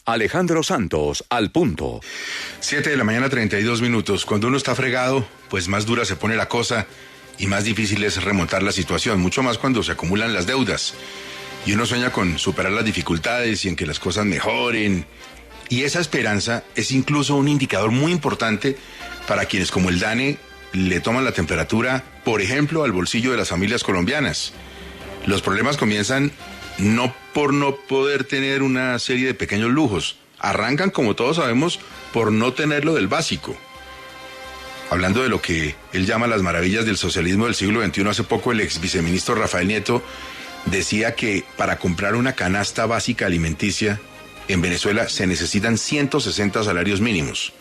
Alejandro Santos, al punto. 7:32 a.m. Cuando uno está fregado, pues más dura se pone la cosa y más difícil es remontar la situación, mucho más cuando se acumulan las deudas. Y uno sueña con superar las dificultades y en que las cosas mejoren. Y esa esperanza es incluso un indicador muy importante para quienes como el DANE le toman la temperatura, por ejemplo, al bolsillo de las familias colombianas. Los problemas comienzan no por no poder tener una serie de pequeños lujos. Arrancan, como todos sabemos, por no tener lo del básico. Hablando de lo que él llama las maravillas del socialismo del siglo XXI, hace poco el ex viceministro Rafael Nieto decía que para comprar una canasta básica alimenticia en Venezuela se necesitan 160 salarios mínimos.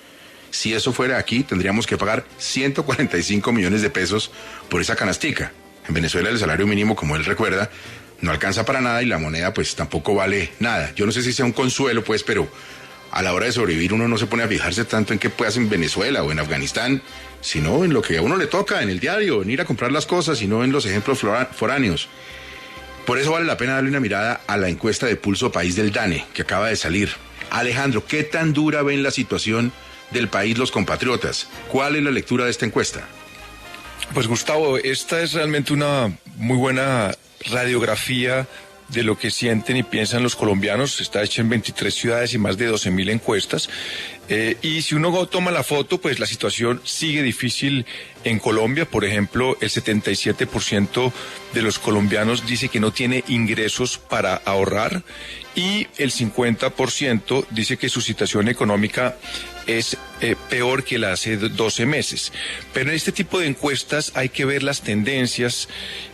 Si eso fuera aquí, tendríamos que pagar 145 millones de pesos por esa canastica. En Venezuela el salario mínimo, como él recuerda, no alcanza para nada y la moneda pues tampoco vale nada. Yo no sé si sea un consuelo pues, pero a la hora de sobrevivir uno no se pone a fijarse tanto en qué puede hacer en Venezuela o en Afganistán, sino en lo que a uno le toca, en el diario, en ir a comprar las cosas, sino en los ejemplos foráneos. Por eso vale la pena darle una mirada a la encuesta de Pulso País del DANE, que acaba de salir. Alejandro, ¿qué tan dura ven la situación del país los compatriotas? ¿Cuál es la lectura de esta encuesta? Pues Gustavo, esta es realmente una muy buena radiografía de lo que sienten y piensan los colombianos. Está hecha en 23 ciudades y más de 12.000 encuestas. Y si uno toma la foto, pues la situación sigue difícil en Colombia. Por ejemplo, el 77% de los colombianos dice que no tiene ingresos para ahorrar y el 50% dice que su situación económica es peor que la de hace 12 meses. Pero en este tipo de encuestas hay que ver las tendencias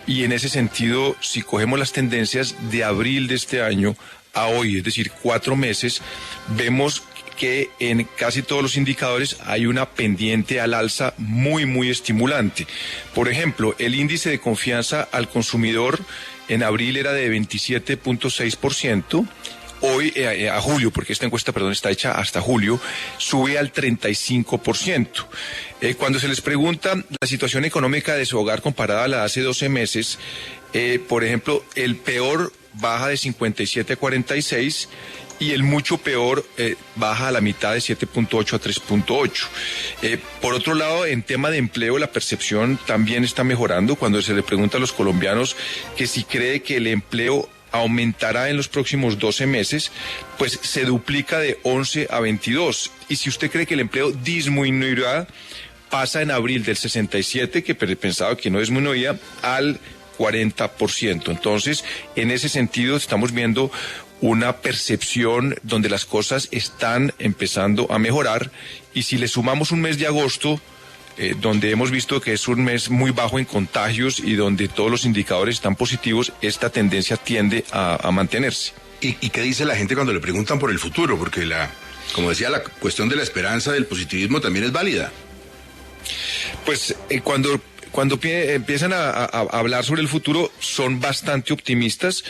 y en ese sentido, si cogemos las tendencias de abril de este año a hoy, es decir, 4 meses, vemos que en casi todos los indicadores hay una pendiente al alza muy estimulante. Por ejemplo, el índice de confianza al consumidor en abril era de 27.6%. Hoy, a julio, porque esta encuesta, está hecha hasta julio, sube al 35%. Cuando se les pregunta la situación económica de su hogar comparada a la de hace 12 meses, por ejemplo, el peor baja de 57 a 46 y el mucho peor baja a la mitad de 7.8 a 3.8. Por otro lado, en tema de empleo, la percepción también está mejorando. Cuando se le pregunta a los colombianos que si cree que el empleo aumentará en los próximos 12 meses, pues se duplica de 11 a 22. Y si usted cree que el empleo disminuirá, pasa en abril del 67, que pensaba que no disminuía, al 40%. Entonces, en ese sentido, estamos viendo una percepción donde las cosas están empezando a mejorar. Y si le sumamos un mes de agosto, donde hemos visto que es un mes muy bajo en contagios y donde todos los indicadores están positivos, esta tendencia tiende a mantenerse. ¿Y qué dice la gente cuando le preguntan por el futuro? Porque como decía, la cuestión de la esperanza, del positivismo también es válida. Pues cuando empiezan a hablar sobre el futuro, son bastante optimistas.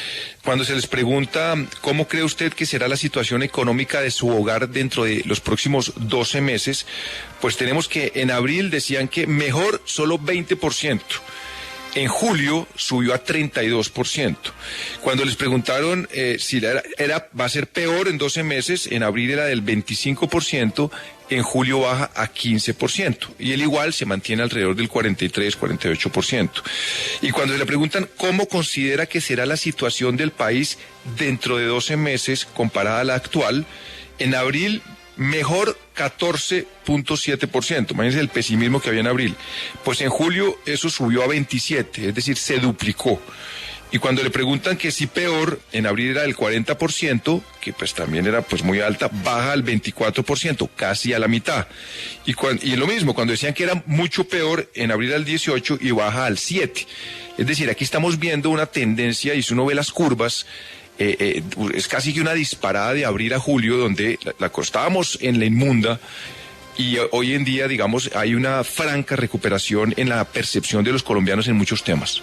Cuando se les pregunta cómo cree usted que será la situación económica de su hogar dentro de los próximos 12 meses, pues tenemos que en abril decían que mejor solo 20%. En julio subió a 32%. Cuando les preguntaron si va a ser peor en 12 meses, en abril era del 25%, en julio baja a 15%. Y el igual se mantiene alrededor del 43-48%. Y cuando le preguntan cómo considera que será la situación del país dentro de 12 meses comparada a la actual, en abril mejor 14.7%, imagínense el pesimismo que había en abril. Pues en julio eso subió a 27%, es decir, se duplicó. Y cuando le preguntan que si peor, en abril era del 40%, que pues también era pues muy alta, baja al 24%, casi a la mitad. Y lo mismo, cuando decían que era mucho peor, en abril al 18% y baja al 7%. Es decir, aquí estamos viendo una tendencia, y si uno ve las curvas, es casi que una disparada de abril a julio, donde la estábamos en la inmunda, y hoy en día, digamos, hay una franca recuperación en la percepción de los colombianos en muchos temas.